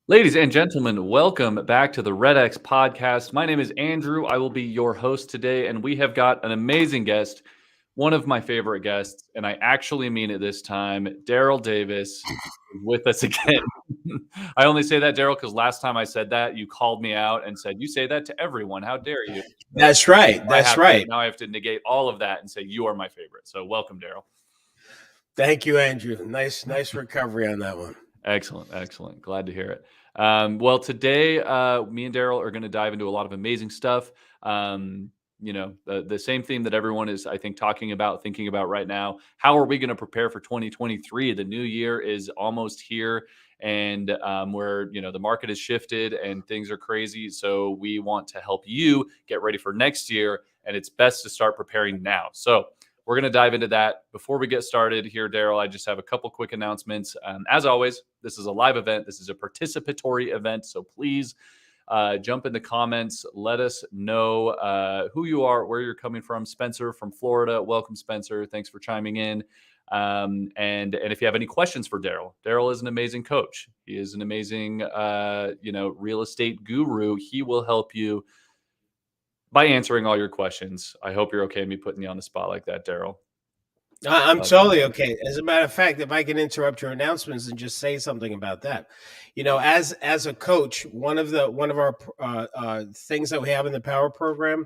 Ladies and gentlemen, welcome back to the REDX podcast. My name is Andrew. I will be your host today, and we have got an amazing guest, one of my favorite guests, and I actually mean it this time. Darryl Davis is with us again. I only say that, Darryl, because last time I said that, you called me out and said, "You say that to everyone. How dare you?" So That's right. That's right. now I have to negate all of that and say you are my favorite. So welcome, Darryl. Thank you, Andrew. Nice recovery on that one. Excellent. Glad to hear it. Well, today, me and Darryl are going to dive into a lot of amazing stuff. The same theme that everyone is, I think, thinking about right now. How are we going to prepare for 2023? The new year is almost here, and where the market has shifted and things are crazy. So we want to help you get ready for next year, and it's best to start preparing now. So we're going to dive into that. Before we get started here, Darryl, I just have a couple quick announcements. As always, this is a live event. This is a participatory event. So please jump in the comments. Let us know who you are, where you're coming from. Spencer from Florida. Welcome, Spencer. Thanks for chiming in. And if you have any questions for Darryl is an amazing coach. He is an amazing, real estate guru. He will help you by answering all your questions. I hope you're okay with me putting you on the spot like that, Darryl. I'm totally okay. As a matter of fact, if I can interrupt your announcements and just say something about that, as a coach, one of our things that we have in the Power Program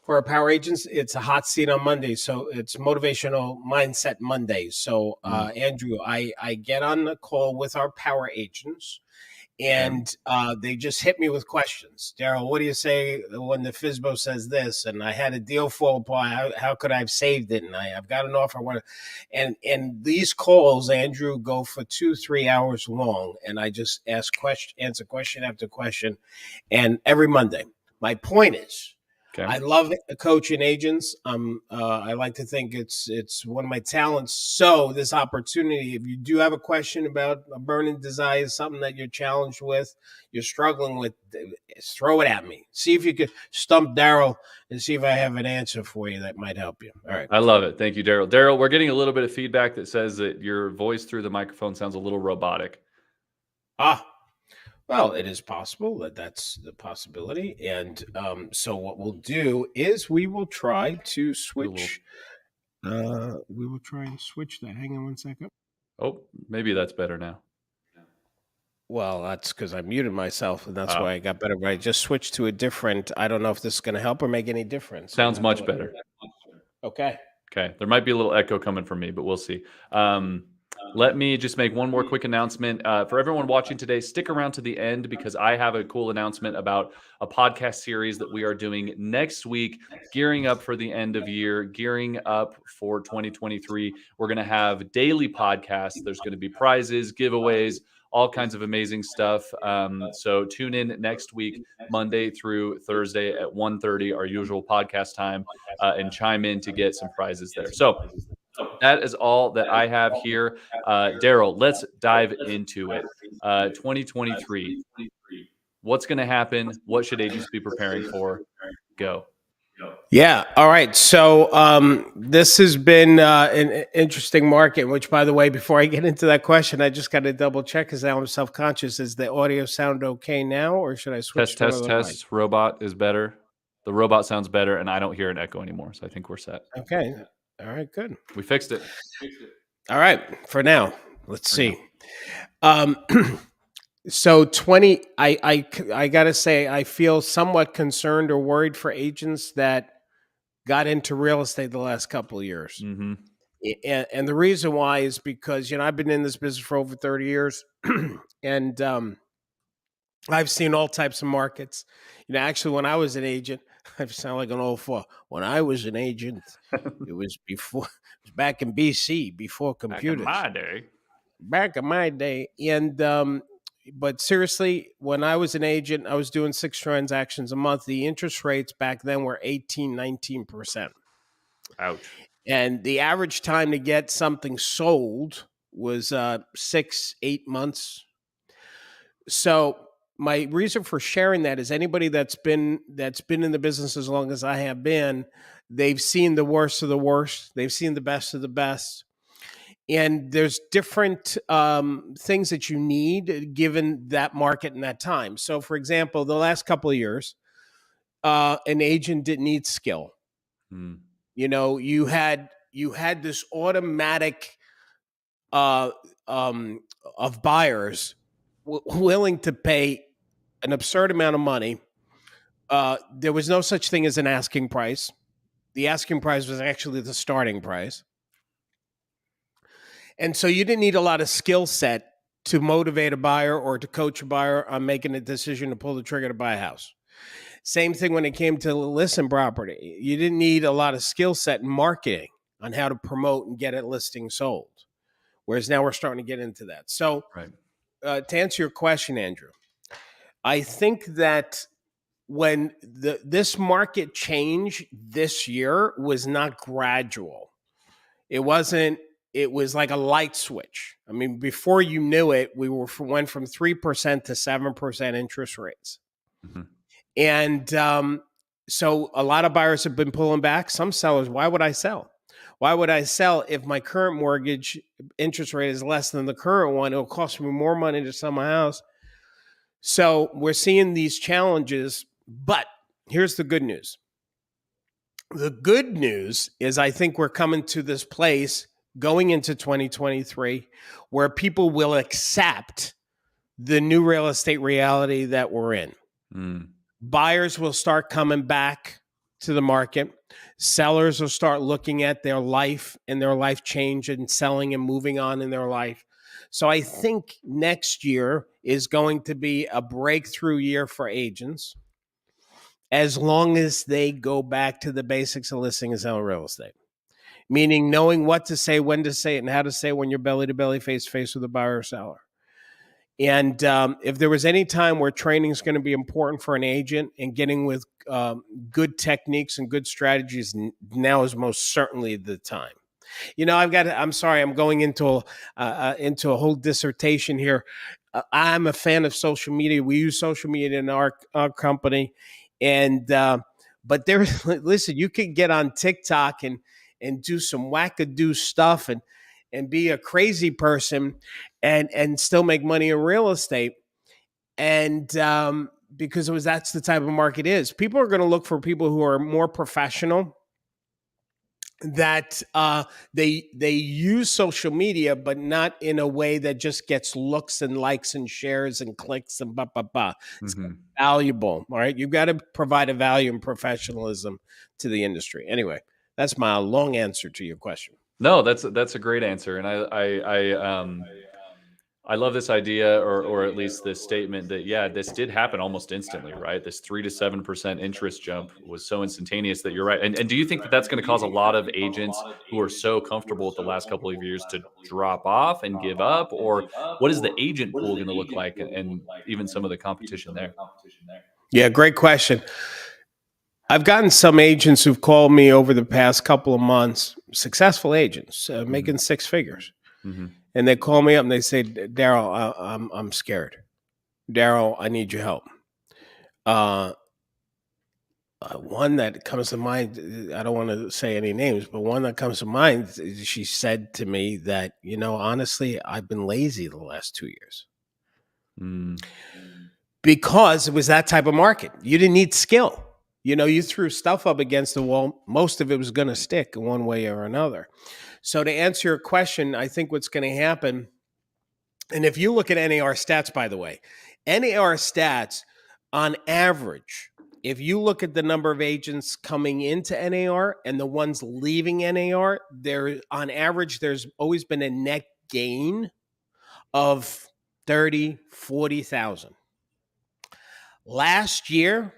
for our Power Agents, it's a hot seat on Monday, so it's Motivational Mindset Monday. So, Andrew, I get on the call with our Power Agents. And they just hit me with questions. Darryl, what do you say when the FSBO says this? And I had a deal fall apart. How could I have saved it? And I've got an offer. And these calls, Andrew, go for 2-3 hours long. And I just answer question after question. And every Monday, my point is, okay, I love coaching agents. I like to think it's one of my talents. So this opportunity, if you do have a question about a burning desire, something that you're challenged with, you're struggling with, throw it at me. See if you could stump Darryl and see if I have an answer for you that might help you. All right. I love it. Thank you, Darryl. Darryl, we're getting a little bit of feedback that says that your voice through the microphone sounds a little robotic. Well, it is possible that's the possibility. And so what we'll do is we will try to switch. We will try to switch that. Hang on one second. Oh, maybe that's better now. Well, that's because I muted myself, and that's why I got better. But I just switched to a different. I don't know if this is going to help or make any difference. Sounds much better. Okay. There might be a little echo coming from me, but we'll see. Let me just make one more quick announcement. For everyone watching today, stick around to the end because I have a cool announcement about a podcast series that we are doing next week, gearing up for the end of year, gearing up for 2023. We're going to have daily podcasts. There's going to be prizes, giveaways, all kinds of amazing stuff. So tune in next week, Monday through Thursday at 1:30, our usual podcast time, and chime in to get some prizes there. So that is all that I have here. Darryl, let's dive into it. 2023. What's going to happen? What should agents be preparing for? Go. Yeah. All right. So this has been an interesting market, which, by the way, before I get into that question, I just got to double check because now I'm self-conscious. Is the audio sound okay now, or should I switch? Test. Robot is better. The robot sounds better, and I don't hear an echo anymore. So I think we're set. Okay. All right, good. We fixed it. All right, for now. Let's see. So I gotta say, I feel somewhat concerned or worried for agents that got into real estate the last couple of years. Mm-hmm. And the reason why is because, I've been in this business for over 30 years and I've seen all types of markets. Actually, when I was an agent, I sound like an old fool. When I was an agent, it was back in BC, before computers. Back in my day. And, but seriously, when I was an agent, I was doing 6 transactions a month. The interest rates back then were 18-19%. Ouch. And the average time to get something sold was 6-8 months. So my reason for sharing that is anybody that's been in the business as long as I have been, they've seen the worst of the worst. They've seen the best of the best. And there's different things that you need given that market and that time. So, for example, the last couple of years, an agent didn't need skill. Mm. You had this automatic uh, of buyers willing to pay an absurd amount of money. There was no such thing as an asking price. The asking price was actually the starting price. And so you didn't need a lot of skill set to motivate a buyer or to coach a buyer on making a decision to pull the trigger to buy a house. Same thing when it came to listing property. You didn't need a lot of skill set in marketing on how to promote and get it listing sold. Whereas now we're starting to get into that. So Right. To answer your question, Andrew, I think that when this market change this year was not gradual. It wasn't. It was like a light switch. I mean, before you knew it, we went from 3% to 7% interest rates, Mm-hmm. and so a lot of buyers have been pulling back. Some sellers, why would I sell? Why would I sell if my current mortgage interest rate is less than the current one? It'll cost me more money to sell my house. So we're seeing these challenges, but here's the good news. The good news is I think we're coming to this place going into 2023 where people will accept the new real estate reality that we're in. Mm. Buyers will start coming back to the market. Sellers will start looking at their life and their life change and selling and moving on in their life. So I think next year is going to be a breakthrough year for agents as long as they go back to the basics of listing and selling real estate. Meaning knowing what to say, when to say it, and how to say it when you're belly to belly, face to face with a buyer or seller. And if there was any time where training is going to be important for an agent and getting with good techniques and good strategies, now is most certainly the time. I'm sorry, I'm going into a whole dissertation here. I'm a fan of social media. We use social media in our company, and but listen, you can get on TikTok and do some wackadoo stuff and be a crazy person and still make money in real estate. And because that's the type of market it is. People are going to look for people who are more professional, that they use social media, but not in a way that just gets looks and likes and shares and clicks and blah, blah, blah. It's valuable. All right. You've got to provide a value and professionalism to the industry. Anyway, that's my long answer to your question. No, that's a great answer, and I love this idea, or at least this statement that this did happen almost instantly, right? This 3 to 7% interest jump was so instantaneous that you're right. And do you think that that's going to cause a lot of agents who are so comfortable with the last couple of years to drop off and give up, or what is the agent pool going to look like, and even some of the competition there? Yeah, great question. I've gotten some agents who've called me over the past couple of months, successful agents making six figures. Mm-hmm. And they call me up and they say, Darryl, I'm scared. Darryl, I need your help. One that comes to mind, I don't want to say any names, but one that comes to mind, she said to me that, honestly, I've been lazy the last 2 years. Mm. Because it was that type of market. You didn't need skill. You threw stuff up against the wall. Most of it was going to stick in one way or another. So to answer your question, I think what's going to happen, and if you look at NAR stats, by the way, NAR stats on average, if you look at the number of agents coming into NAR and the ones leaving NAR, on average, there's always been a net gain of 30, 40,000. Last year,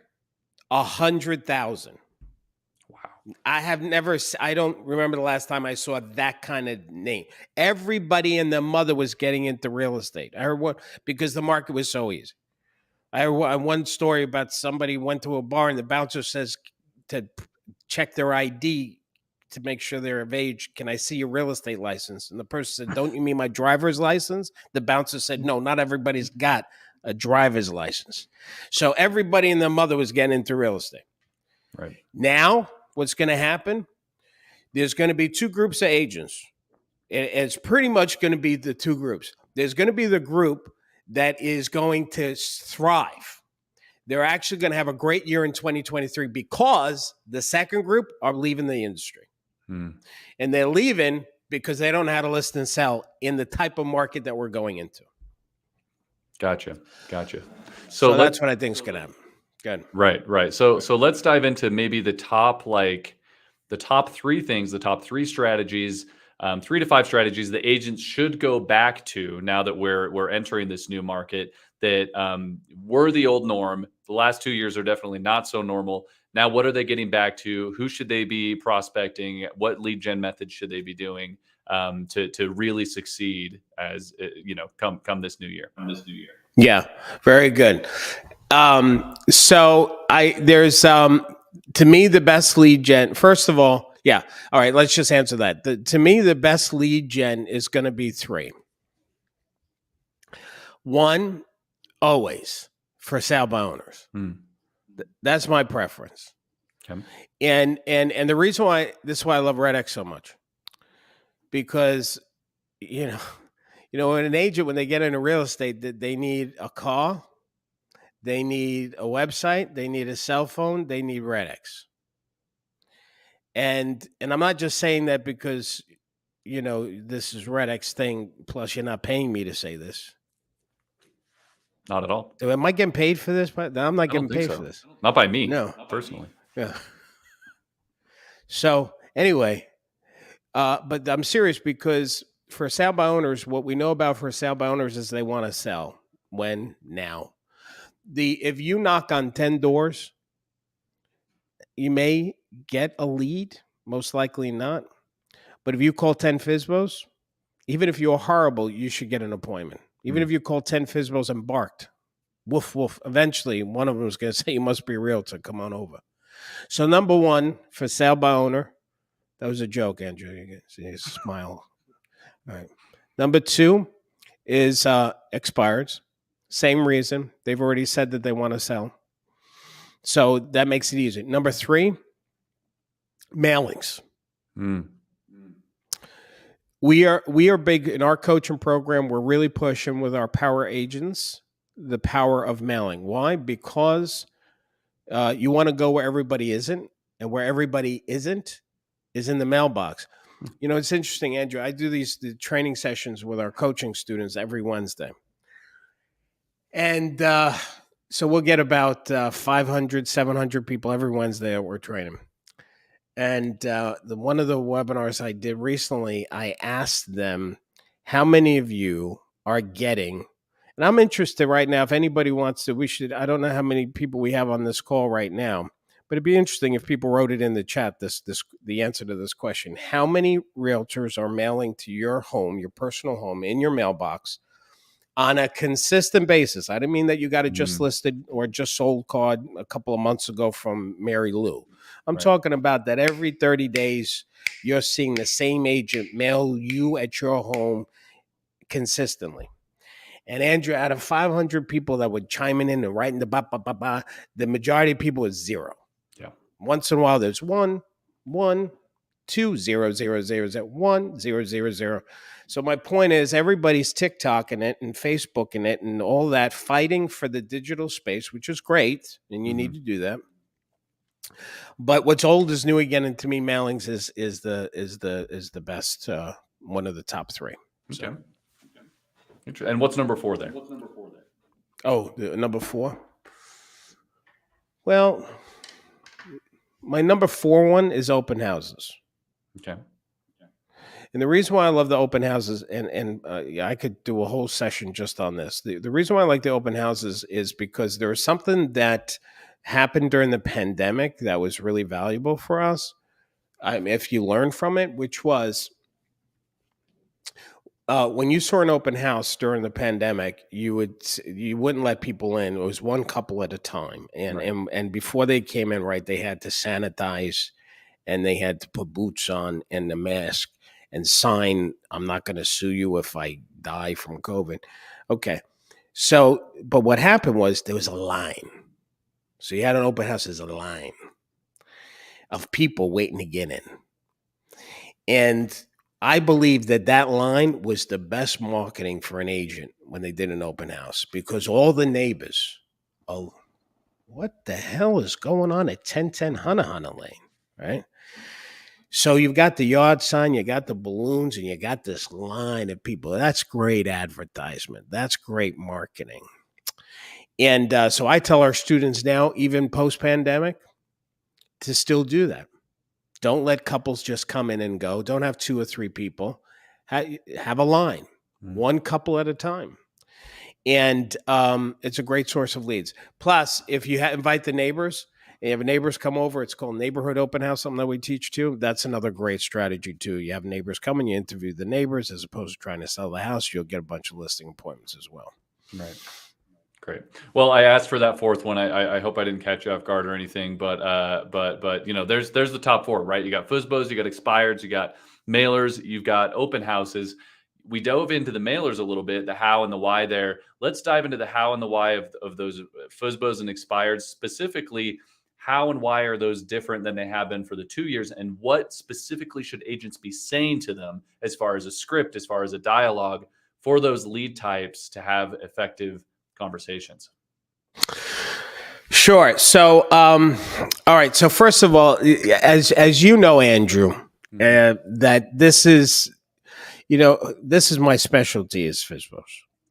100,000. Wow. I don't remember the last time I saw that kind of name. Everybody and their mother was getting into real estate. I heard because the market was so easy. I heard one story about somebody went to a bar and the bouncer says to check their ID to make sure they're of age. Can I see your real estate license? And the person said, don't you mean my driver's license? The bouncer said, no, not everybody's got a driver's license. So everybody and their mother was getting into real estate. Right. Now, what's going to happen? There's going to be two groups of agents. It's pretty much going to be the two groups. There's going to be the group that is going to thrive. They're actually going to have a great year in 2023 because the second group are leaving the industry. And they're leaving because they don't know how to list and sell in the type of market that we're going into. Gotcha. So that's what I think is going to happen. Good. Right. So let's dive into maybe the top three things, the top three strategies, 3 to 5 strategies that agents should go back to now that we're entering this new market that were the old norm. The last 2 years are definitely not so normal. Now, what are they getting back to? Who should they be prospecting? What lead gen methods should they be doing to really succeed as come this new year? Yeah, very good. So there's to me the best lead gen. First of all, yeah. All right, let's just answer that. To me, the best lead gen is going to be 3. 1, always for sale by owners. That's my preference. Okay. And the reason why this is why I love REDX so much, because when an agent, when they get into real estate, they need a car, they need a website, they need a cell phone, they need REDX. And I'm not just saying that because this is REDX thing. Plus, you're not paying me to say this. Not at all. Am I getting paid for this? But I'm not getting paid for this. Not by me. No, personally. Yeah. So anyway, but I'm serious because for sale by owners, what we know about for sale by owners is they want to sell. When? Now. If you knock on 10 doors, you may get a lead, most likely not. But if you call 10 FSBOs, even if you're horrible, you should get an appointment. Even if you call 10 FSBOs and barked, woof, woof, eventually one of them is going to say, you must be a realtor, come on over. So number 1, for sale by owner, that was a joke, Andrew. You see his smile. All right. Number 2 is expireds. Same reason. They've already said that they want to sell. So that makes it easy. Number 3, mailings. We are big in our coaching program. We're really pushing with our power agents the power of mailing. Why? Because you want to go where everybody isn't, and where everybody isn't is in the mailbox. It's interesting, Andrew. I do the training sessions with our coaching students every Wednesday. And so we'll get about 500, 700 people every Wednesday that we're training. And one of the webinars I did recently, I asked them, how many of you are getting, and I'm interested right now, if anybody wants to, I don't know how many people we have on this call right now, but it'd be interesting if people wrote it in the chat, the answer to this question. How many realtors are mailing to your home, your personal home, in your mailbox on a consistent basis? I didn't mean that you got it just listed or just sold card a couple of months ago from Mary Lou. I'm talking about that every 30 days, you're seeing the same agent mail you at your home consistently. And Andrew, out of 500 people that would chime in and writing the the majority of people is 0. Yeah. Once in a while, there's 1, 2, 0, 0, 0, 0, 1, 0, 0, 0. So my point is, everybody's TikToking it and Facebooking it and all that, fighting for the digital space, which is great, and you need to do that. But what's old is new again, and to me, mailings is the best, one of the top 3. Okay. And what's number 4 there? Oh, number 4. Well, my number 4 one is open houses. Okay. And the reason why I love the open houses, and I could do a whole session just on this. The reason why I like the open houses is because there was something that happened during the pandemic that was really valuable for us. If you learn from it, which was when you saw an open house during the pandemic, you wouldn't let people in. It was one couple at a time, and before they came in, they had to sanitize, and they had to put boots on and the mask and sign, "I'm not going to sue you if I die from COVID." Okay, so but what happened was there was a line. So you had an open house, there's a line of people waiting to get in, and I believe that line was the best marketing for an agent when they did an open house, because all the neighbors, oh, what the hell is going on at 1010 Hunter Lane, right? So you've got the yard sign, you got the balloons, and you got this line of people. That's great advertisement. That's great marketing. And so I tell our students now, even post-pandemic, to still do that. Don't let couples just come in and go. Don't have 2 or 3 people. Have a line, one couple at a time. And it's a great source of leads. Plus, if you invite the neighbors, and you have neighbors come over, it's called neighborhood open house, something that we teach too. That's another great strategy too. You have neighbors come and you interview the neighbors as opposed to trying to sell the house. You'll get a bunch of listing appointments as well. Right. Great. Well, I asked for that fourth one. I hope I didn't catch you off guard or anything, but you know, there's the top 4, right? You got FSBOs, you got expireds, you got mailers, you've got open houses. We dove into the mailers a little bit, the how and the why there. Let's dive into the how and the why of those FSBOs and expireds. Specifically, how and why are those different than they have been for the 2 years? And what specifically should agents be saying to them as far as a script, as far as a dialogue for those lead types to have effective conversations? Sure. So, all right. So first of all, as you know, Andrew, that this is, you know, this is my specialty is FSBOs.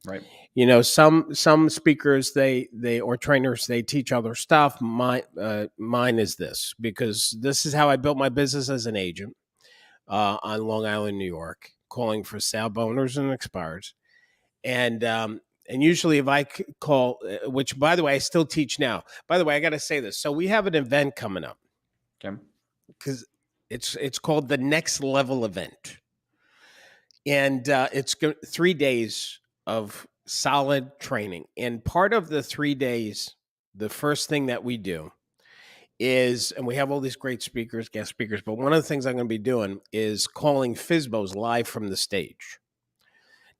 Right. You know, some speakers they or trainers, they teach other stuff. Mine is this, because this is how I built my business as an agent on Long Island, New York, calling for sale by owners and expireds. And usually if I call, which by the way, I still teach now. By the way, I got to say this. So we have an event coming up. Okay. Because it's called the Next Level event. And it's 3 days of solid training. And part of the 3 days, the first thing that we do is, and we have all these great speakers, guest speakers, but one of the things I'm going to be doing is calling FSBOs live from the stage.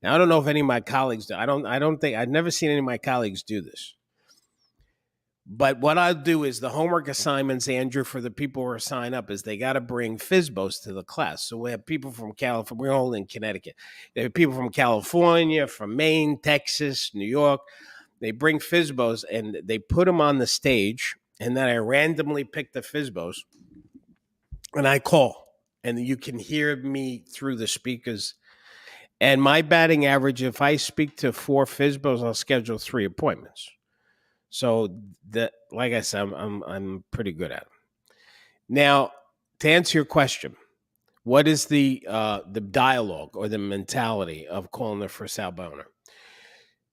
Now, I don't know if any of my colleagues do. I've never seen any of my colleagues do this. But what I'll do is the homework assignments, Andrew, for the people who are sign up, is they got to bring FSBOs to the class. So we have people from California. We're all in Connecticut. They have people from California, from Maine, Texas, New York. They bring FSBOs and they put them on the stage. And then I randomly pick the FSBOs and I call. And you can hear me through the speakers. And my batting average, if I speak to 4 FSBOs, I'll schedule 3 appointments. So that, like I said, I'm pretty good at it. Now, to answer your question, what is the dialogue or the mentality of calling the for sale by owner?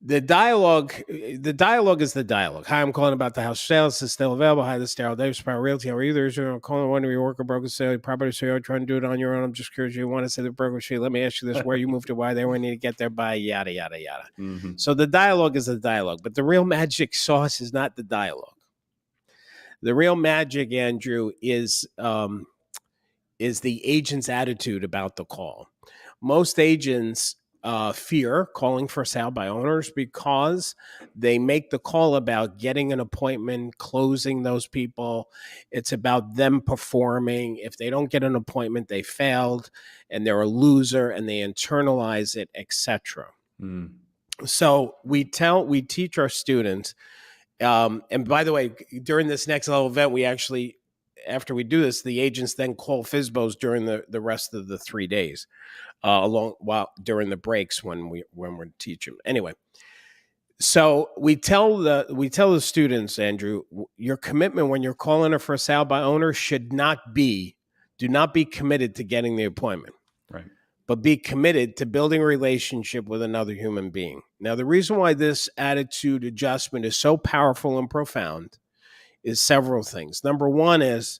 The dialogue is the dialogue. Hi, I'm calling about the house sales. It's still available. Hi, this is Darryl Davis, Power Realty. How are you? There's calling one of your worker broker sale, property sale, trying to do it on your own. I'm just curious. You want to say the broker fee? Let me ask you this: where you moved to, why they need to get there by, yada yada yada. Mm-hmm. So the dialogue is the dialogue, but the real magic sauce is not the dialogue. The real magic, Andrew, is the agent's attitude about the call. Most agents fear calling for sale by owners because they make the call about getting an appointment, closing those people. It's about them performing. If they don't get an appointment, they failed and they're a loser, and they internalize it, etc. So we teach our students. And by the way, during this next level event, we actually, after we do this, the agents then call FSBOs during the rest of the 3 days. During the breaks when we're teaching. Anyway, so we tell the students, Andrew, your commitment when you're calling her for a sale by owner do not be committed to getting the appointment, right? But be committed to building a relationship with another human being. Now, the reason why this attitude adjustment is so powerful and profound is several things. Number one is,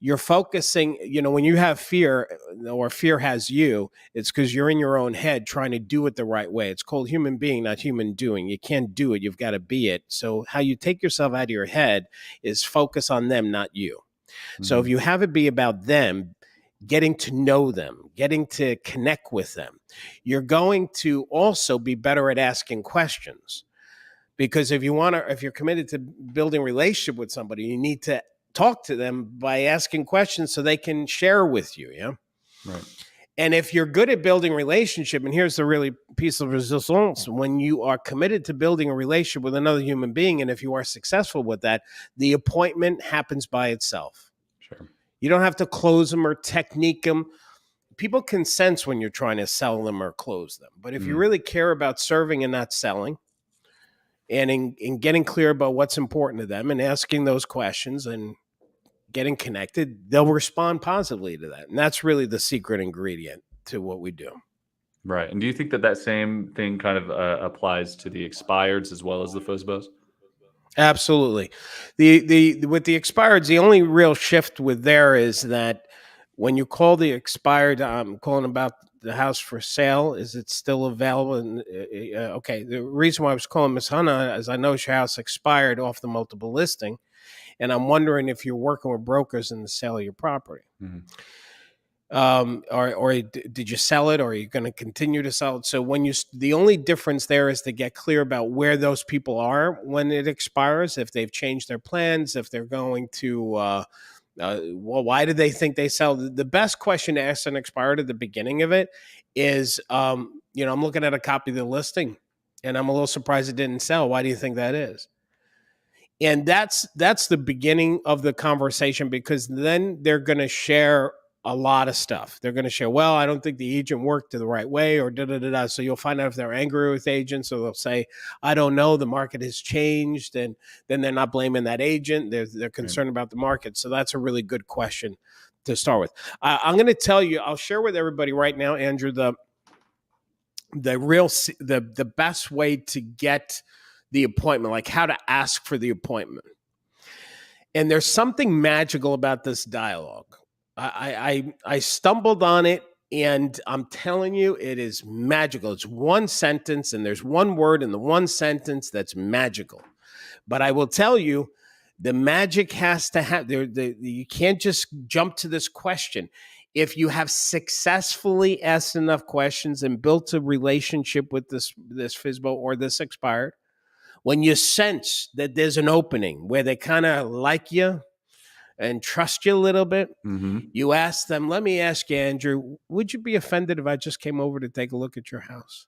you're focusing, when you have fear or fear has you, it's because you're in your own head trying to do it the right way. It's called human being, not human doing. You can't do it. You've got to be it. So how you take yourself out of your head is focus on them, not you. Mm-hmm. So if you have it be about them, getting to know them, getting to connect with them, you're going to also be better at asking questions. Because if you're committed to building a relationship with somebody, you need to talk to them by asking questions so they can share with you. Yeah. Right. And if you're good at building relationship, and here's the really piece of resistance, when you are committed to building a relationship with another human being, and if you are successful with that, the appointment happens by itself. Sure. You don't have to close them or technique them. People can sense when you're trying to sell them or close them. But if you really care about serving and not selling, and in getting clear about what's important to them and asking those questions and getting connected, they'll respond positively to that. And that's really the secret ingredient to what we do. Right. And do you think that same thing kind of applies to the expireds as well as the FSBOs? Absolutely. The with the expireds, the only real shift with there is that when you call the expired, I'm calling about the house for sale. Is it still available? And okay, the reason why I was calling Miss Hannah is I know your house expired off the multiple listing, and I'm wondering if you're working with brokers in the sale of your property. Mm-hmm. Or did you sell it, or are you going to continue to sell it? So the only difference there is to get clear about where those people are when it expires, if they've changed their plans, if they're going to, well, why did they think they sell? The best question to ask an expired at the beginning of it is, I'm looking at a copy of the listing and I'm a little surprised it didn't sell. Why do you think that is? And that's the beginning of the conversation, because then they're going to share a lot of stuff. They're going to share, well, I don't think the agent worked the right way, or da-da-da-da. So you'll find out if they're angry with agents, or they'll say, I don't know, the market has changed. And then they're not blaming that agent. They're concerned about the market. So that's a really good question to start with. I'm going to tell you, I'll share with everybody right now, Andrew, the best way to get the appointment, like how to ask for the appointment. And there's something magical about this dialogue. I stumbled on it, and I'm telling you, it is magical. It's one sentence, and there's one word in the one sentence that's magical. But I will tell you, the magic has to have you can't just jump to this question. If you have successfully asked enough questions and built a relationship with this FSBO or this expired, when you sense that there's an opening where they kind of like you and trust you a little bit, you ask them, let me ask you, Andrew, would you be offended if I just came over to take a look at your house?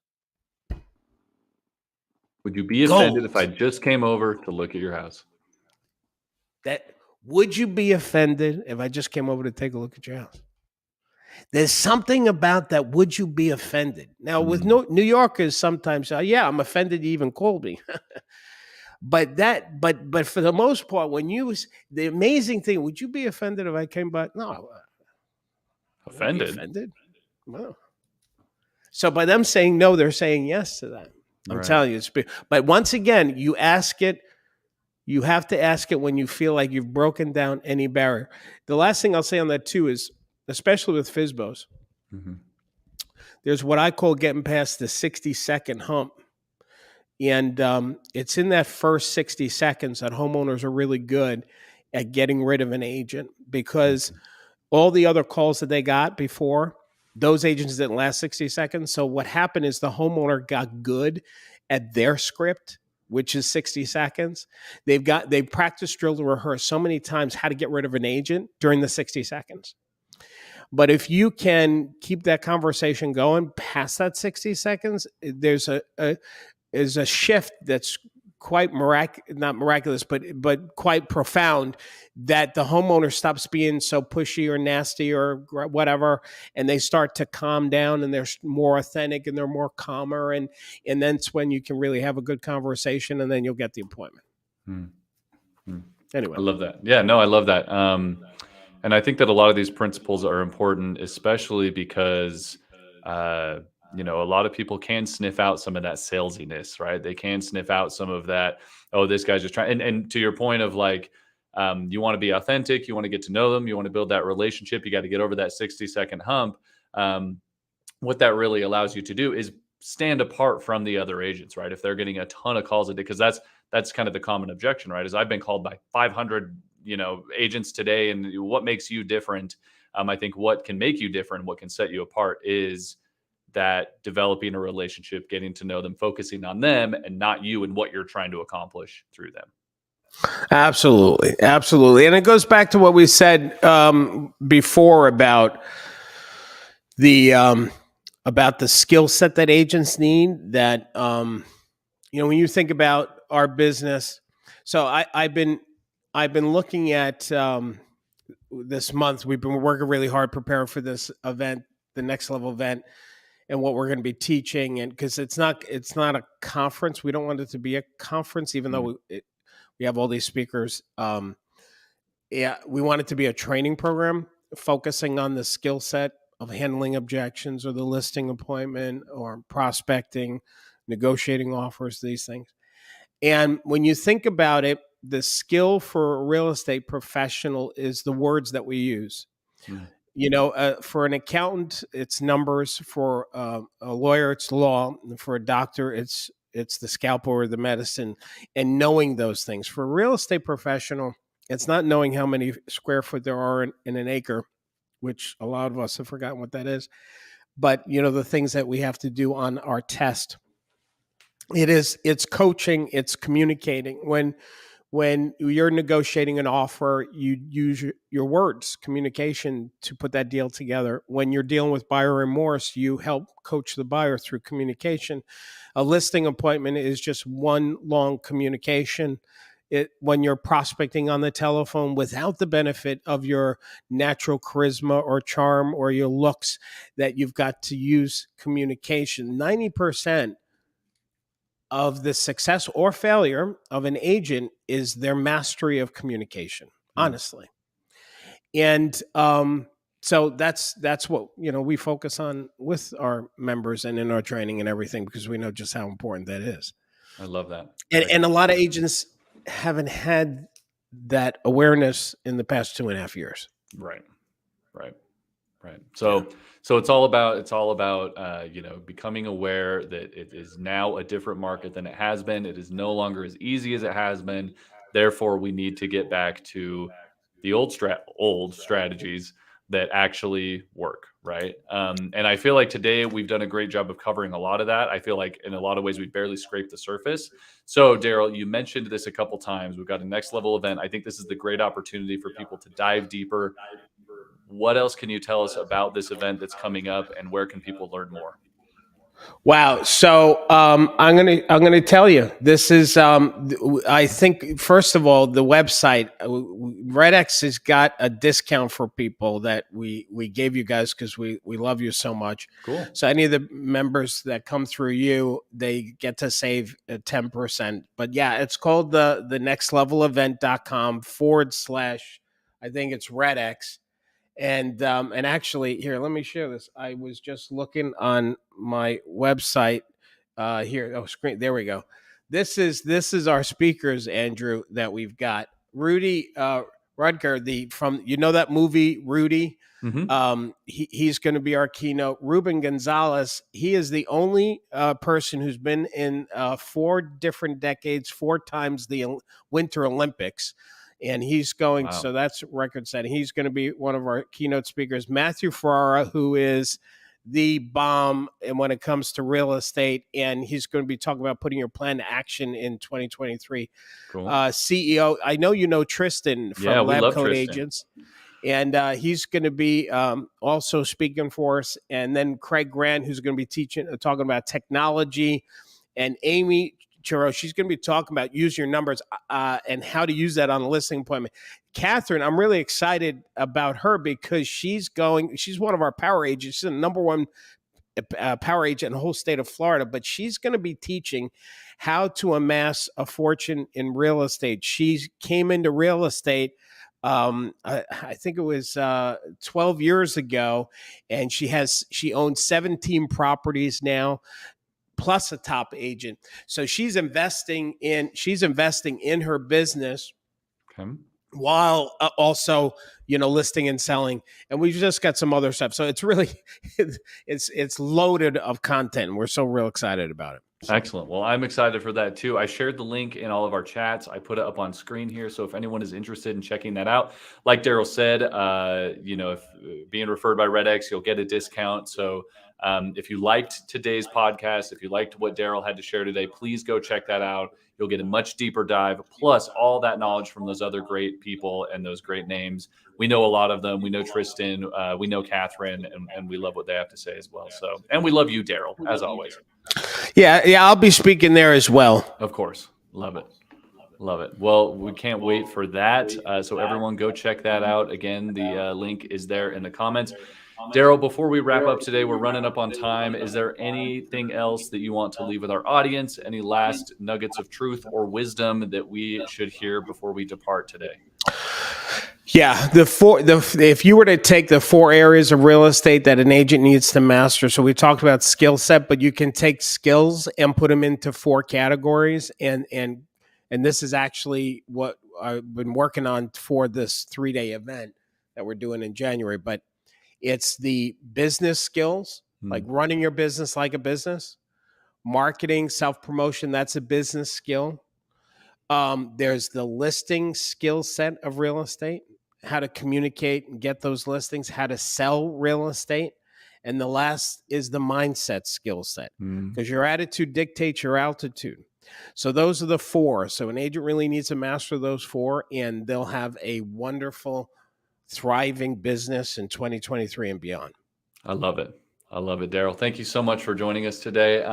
Would you be offended if I just came over to look at your house? Would you be offended if I just came over to take a look at your house? There's something about that. Would you be offended? Now, with New Yorkers, sometimes, yeah, I'm offended you even called me. But for the most part, the amazing thing, would you be offended if I came by? No. Offended? Offended? Wow. So by them saying no, they're saying yes to that. I'm telling you. But once again, you ask it. You have to ask it when you feel like you've broken down any barrier. The last thing I'll say on that too is, especially with FSBOs, there's what I call getting past the 60-second hump. And it's in that first 60 seconds that homeowners are really good at getting rid of an agent, because all the other calls that they got before, those agents didn't last 60 seconds. So what happened is the homeowner got good at their script, which is 60 seconds. They practiced, drilled, and rehearsed so many times how to get rid of an agent during the 60 seconds. But if you can keep that conversation going past that 60 seconds, there's a shift that's quite not miraculous, but quite profound, that the homeowner stops being so pushy or nasty or whatever, and they start to calm down, and they're more authentic, and they're more calmer, and that's when you can really have a good conversation, and then you'll get the appointment. Anyway, I love that. Yeah, no, I love that. And I think that a lot of these principles are important, especially because a lot of people can sniff out some of that salesiness, right? They can sniff out some of that, oh, this guy's just trying. And to your point of like, you want to be authentic, you want to get to know them, you want to build that relationship, you got to get over that 60-second hump. What that really allows you to do is stand apart from the other agents, right? If they're getting a ton of calls a day, because that's kind of the common objection, right? Is I've been called by 500, agents today, and what makes you different? I think what can make you different, what can set you apart is that developing a relationship, getting to know them, focusing on them and not you and what you're trying to accomplish through them. Absolutely. Absolutely. And it goes back to what we said before about the about the skill set that agents need. That when you think about our business, so I've been looking at this month. We've been working really hard preparing for this event, the next level event, and what we're going to be teaching. And because it's not a conference, we don't want it to be a conference, even though we have all these speakers. Yeah, we want it to be a training program focusing on the skill set of handling objections or the listing appointment or prospecting, negotiating offers, these things. And when you think about it, the skill for a real estate professional is the words that we use. For an accountant, it's numbers. For a lawyer, it's law. And for a doctor, it's the scalpel or the medicine, and knowing those things. For a real estate professional, it's not knowing how many square foot there are in an acre, which a lot of us have forgotten what that is. But the things that we have to do on our test. It's coaching, it's communicating. When you're negotiating an offer, you use your words, communication, to put that deal together. When you're dealing with buyer remorse, you help coach the buyer through communication. A listing appointment is just one long communication. When you're prospecting on the telephone without the benefit of your natural charisma or charm or your looks, that you've got to use communication. 90% of the success or failure of an agent is their mastery of communication, honestly. And so that's what we focus on with our members and in our training and everything, because we know just how important that is. I love that. And a lot of agents haven't had that awareness in the past 2.5 years. Right. So it's all about becoming aware that it is now a different market than it has been. It is no longer as easy as it has been. Therefore, we need to get back to the old strategies that actually work, right? And I feel like today we've done a great job of covering a lot of that. I feel like in a lot of ways we barely scraped the surface. So, Darryl, you mentioned this a couple times. We've got a next level event. I think this is the great opportunity for people to dive deeper. What else can you tell us about this event that's coming up, and where can people learn more? Wow. So I'm gonna tell you, this is I think, first of all, the website REDX has got a discount for people that we gave you guys because we love you so much. Cool. So any of the members that come through you, they get to save 10%. But yeah, it's called the nextlevelevent.com / I think it's REDX. And actually, here, let me share this. I was just looking on my website here. Oh, screen. There we go. This is our speakers, Andrew, that we've got. Rudy Rudger, from that movie Rudy. Mm-hmm. He's going to be our keynote. Ruben Gonzalez, he is the only person who's been in 4 different decades, 4 times the Winter Olympics. And he's going, so that's record setting. He's going to be one of our keynote speakers. Matthew Ferrara, who is the bomb and when it comes to real estate, and he's going to be talking about putting your plan to action in 2023. Cool. CEO, I know Tristan from Lab Code Agents, and he's going to be also speaking for us. And then Craig Grant, who's going to be talking about technology, and Amy Chiro, she's going to be talking about use your numbers and how to use that on a listing appointment. Catherine, I'm really excited about her because she's one of our power agents. She's the number 1 power agent in the whole state of Florida, but she's going to be teaching how to amass a fortune in real estate. She came into real estate, I think it was 12 years ago, and she owns 17 properties now, plus a top agent. So she's investing in her business. Okay. While also, listing and selling. And we've just got some other stuff. So it's really, it's loaded of content. We're so real excited about it. So. Excellent. Well, I'm excited for that too. I shared the link in all of our chats. I put it up on screen here. So if anyone is interested in checking that out, like Darryl said, if being referred by REDX, you'll get a discount. So If you liked today's podcast, if you liked what Darryl had to share today, please go check that out. You'll get a much deeper dive, plus all that knowledge from those other great people and those great names. We know a lot of them. We know Tristan, we know Catherine, and we love what they have to say as well. So, and we love you, Darryl, as always. Yeah, I'll be speaking there as well. Of course. Love it. Love it. Well, we can't wait for that. So everyone go check that out. Again, the link is there in the comments. Darryl, before we wrap up today, we're running up on time. Is there anything else that you want to leave with our audience? Any last nuggets of truth or wisdom that we should hear before we depart today? Yeah, if you were to take the 4 areas of real estate that an agent needs to master, so we talked about skill set, but you can take skills and put them into 4 categories, and this is actually what I've been working on for this 3-day event that we're doing in January. But it's the business skills, like running your business like a business, marketing, self-promotion, that's a business skill. There's the listing skill set of real estate, how to communicate and get those listings, how to sell real estate. And the last is the mindset skill set, because your attitude dictates your altitude. So those are the 4. So an agent really needs to master those 4, and they'll have a wonderful, thriving business in 2023 and beyond. I love it. I love it, Darryl. Thank you so much for joining us today.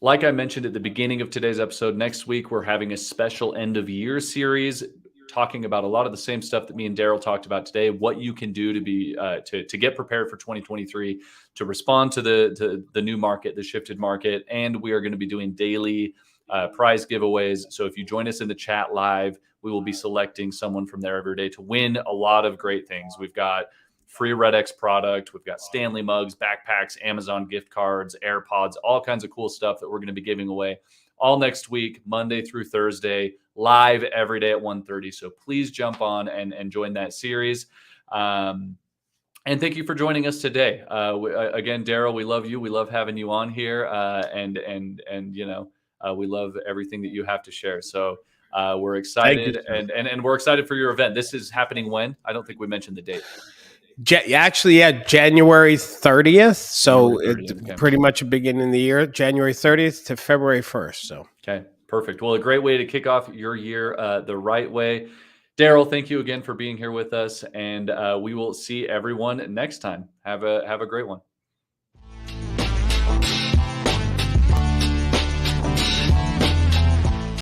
Like I mentioned at the beginning of today's episode, next week we're having a special end of year series talking about a lot of the same stuff that me and Darryl talked about today, what you can do to be to get prepared for 2023, to respond to the new market, the shifted market. And we are going to be doing daily prize giveaways. So if you join us in the chat live, we will be selecting someone from there every day to win a lot of great things. We've got free REDX product. We've got Stanley mugs, backpacks, Amazon gift cards, AirPods, all kinds of cool stuff that we're going to be giving away all next week, Monday through Thursday, live every day at 1:30. So please jump on and join that series. And thank you for joining us today. Again, Darryl, we love you. We love having you on here. And we love everything that you have to share. So we're excited, and we're excited for your event. This is happening when? I don't think we mentioned the date. January 30th. So January 30th, it's pretty much a beginning of the year, January 30th to February 1st. So okay, perfect. Well, a great way to kick off your year the right way. Darryl, thank you again for being here with us, and we will see everyone next time. Have a great one.